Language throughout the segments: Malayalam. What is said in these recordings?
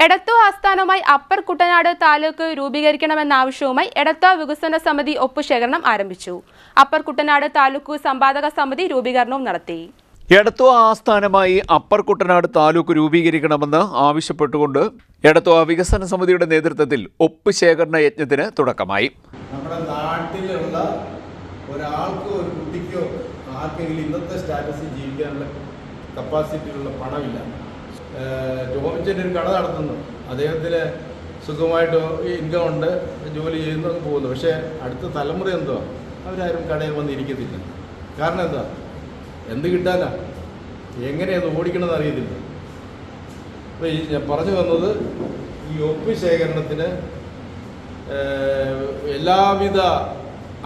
എടത്വ ആസ്ഥാനമായി അപ്പർ കുട്ടനാട് താലൂക്ക് രൂപീകരിക്കണമെന്ന ആവശ്യവുമായി എടത്വ വികസന സമിതി ഒപ്പുശേഖരണം ആരംഭിച്ചു. അപ്പർ കുട്ടനാട് താലൂക്ക് സമ്പാദക സമിതി രൂപീകരണവും നടത്തി. എടത്വ ആസ്ഥാനമായി അപ്പർ കുട്ടനാട് താലൂക്ക് രൂപീകരിക്കണമെന്ന് ആവശ്യപ്പെട്ടുകൊണ്ട് എടത്വ വികസന സമിതിയുടെ നേതൃത്വത്തിൽ ഒപ്പുശേഖരണ യജ്ഞത്തിന് തുടക്കമായി. നമ്മുടെ നാട്ടിലുള്ള ഒരാൾക്കോ ഒരു കുട്ടിക്കോ ആർക്കെങ്കിലും ഇന്നത്തെ സ്റ്റാറ്റസിൽ ജീവിക്കാനുള്ള കപ്പാസിറ്റിയുള്ള പണമില്ല. ടോമിച്ചൻ്റെ ഒരു കട നടത്തുന്നു, അദ്ദേഹത്തിന് സുഖമായിട്ട് ഇൻകം ഉണ്ട്, ജോലി ചെയ്യുന്നു പോകുന്നു. പക്ഷേ അടുത്ത തലമുറ എന്തുവാ, അവരാരും കടയിൽ വന്നിരിക്കത്തില്ല. കാരണം എന്താ, എന്ത് കിട്ടാനാ, എങ്ങനെയത് ഓടിക്കണമെന്ന് അറിയത്തില്ല. അപ്പോൾ ഞാൻ പറഞ്ഞു വന്നത്, ഈ ഒപ്പ് ശേഖരണത്തിന് എല്ലാവിധ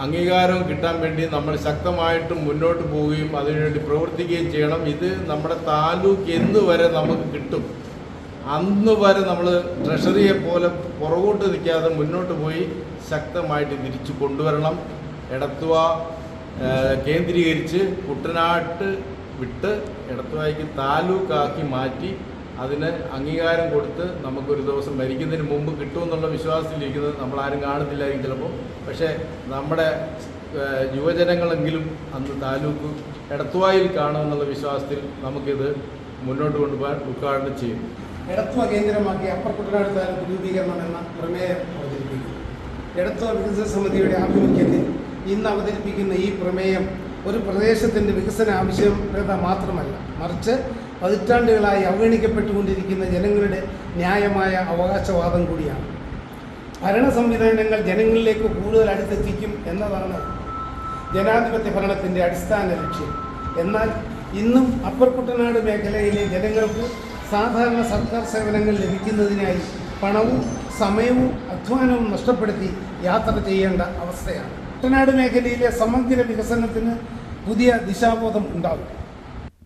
അംഗീകാരവും കിട്ടാൻ വേണ്ടി നമ്മൾ ശക്തമായിട്ട് മുന്നോട്ട് പോവുകയും അതിനുവേണ്ടി പ്രവർത്തിക്കുകയും ചെയ്യണം. ഇത് നമ്മുടെ താലൂക്ക് എന്ന് വരെ നമുക്ക് കിട്ടും, അന്ന് വരെ നമ്മൾ ട്രഷറിയെ പോലെ പുറകോട്ട് നിൽക്കാതെ മുന്നോട്ട് പോയി ശക്തമായിട്ട് തിരിച്ചു കൊണ്ടുവരണം. എടത്വ കേന്ദ്രീകരിച്ച് കുട്ടനാട്ട് വിട്ട് എടത്വയ്ക്ക് താലൂക്കാക്കി മാറ്റി അതിന് അംഗീകാരം കൊടുത്ത് നമുക്കൊരു ദിവസം മരിക്കുന്നതിന് മുമ്പ് കിട്ടുമെന്നുള്ള വിശ്വാസത്തിലിരിക്കുന്നത് നമ്മളാരും കാണുന്നില്ലായിരിക്കും ചിലപ്പോൾ. പക്ഷേ നമ്മുടെ യുവജനങ്ങളെങ്കിലും അന്ന് താലൂക്ക് എടത്വയിൽ കാണുമെന്നുള്ള വിശ്വാസത്തിൽ നമുക്കിത് മുന്നോട്ട് കൊണ്ടുപോകാൻ ഉദ്ഘാടനം ചെയ്യും. എടത്വ കേന്ദ്രമാക്കി അപ്പർ കുട്ടനാട് താലൂക്ക് രൂപീകരണം എന്ന പ്രമേയം അവതരിപ്പിക്കും. എടത്വ വികസന സമിതിയുടെ ആഭിമുഖ്യത്തിൽ ഇന്ന് അവതരിപ്പിക്കുന്ന ഈ പ്രമേയം ഒരു പ്രദേശത്തിൻ്റെ വികസന ആവശ്യകത മാത്രമല്ല, മറിച്ച് പതിറ്റാണ്ടുകളായി അവഗണിക്കപ്പെട്ടുകൊണ്ടിരിക്കുന്ന ജനങ്ങളുടെ ന്യായമായ അവകാശവാദം കൂടിയാണ്. ഭരണ സംവിധാനങ്ങൾ ജനങ്ങളിലേക്ക് കൂടുതൽ അടുത്തെത്തിക്കും എന്നതാണ് ജനാധിപത്യ ഭരണത്തിൻ്റെ അടിസ്ഥാന ലക്ഷ്യം. എന്നാൽ ഇന്നും അപ്പർ കുട്ടനാട് മേഖലയിലെ ജനങ്ങൾക്ക് സാധാരണ സർക്കാർ സേവനങ്ങൾ ലഭിക്കുന്നതിനായി പണവും സമയവും അധ്വാനവും നഷ്ടപ്പെടുത്തി യാത്ര ചെയ്യേണ്ട അവസ്ഥയാണ്. കുട്ടനാട് മേഖലയിലെ സമഗ്ര വികസനത്തിന് പുതിയ ദിശാബോധം ഉണ്ടാകും.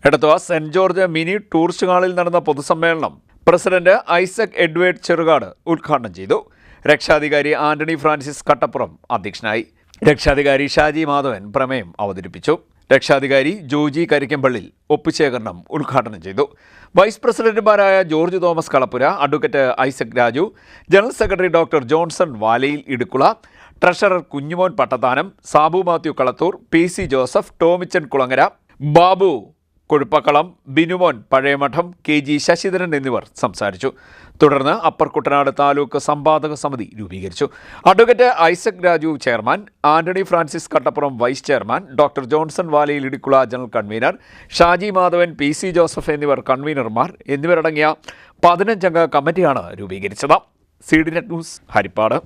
Edathua saint George mini tourist ഹാളിൽ നടന്ന പൊതുസമ്മേളനം പ്രസിഡന്റ് ഐസക് എഡ്വേർഡ് ചെറുകാട് ഉദ്ഘാടനം ചെയ്തു. രക്ഷാധികാരി ആന്റണി ഫ്രാൻസിസ് കട്ടപ്പുറം അധ്യക്ഷനായി. രക്ഷാധികാരി ഷാജി മാധവൻ പ്രമേയം അവതരിപ്പിച്ചു. രക്ഷാധികാരി ജോജി കരിക്കമ്പള്ളിൽ ഒപ്പുശേഖരണം ഉദ്ഘാടനം ചെയ്തു. വൈസ് പ്രസിഡന്റുമാരായ George Thomas Kalappura, advocate Isaac Raju, general secretary doctor Johnson Valayil Idukkula, treasurer Kunjumon Pattathanam, Sabu Mathew Kalathoor, PC Joseph, Tomichan Kulangara, Babu Kozhuppakkalam, Binumon Pazhayamadam, KG Sasidharan എന്നിവർ സംസാരിച്ചു. തുടർന്ന് അപ്പർ കുട്ടനാട് താലൂക്ക് സമ്പാദക സമിതി രൂപീകരിച്ചു. Advocate Isaac Raju chairman, Antony Francis Kattappuram vice chairman, doctor Johnson Valayil Idukkula general convener, Shaji Madhavan, PC Joseph എന്നിവർ കൺവീനർമാർ എന്നിവരടങ്ങിയ 15 അംഗ കമ്മിറ്റിയാണ് രൂപീകരിച്ചത്. CDNet news, Harippad.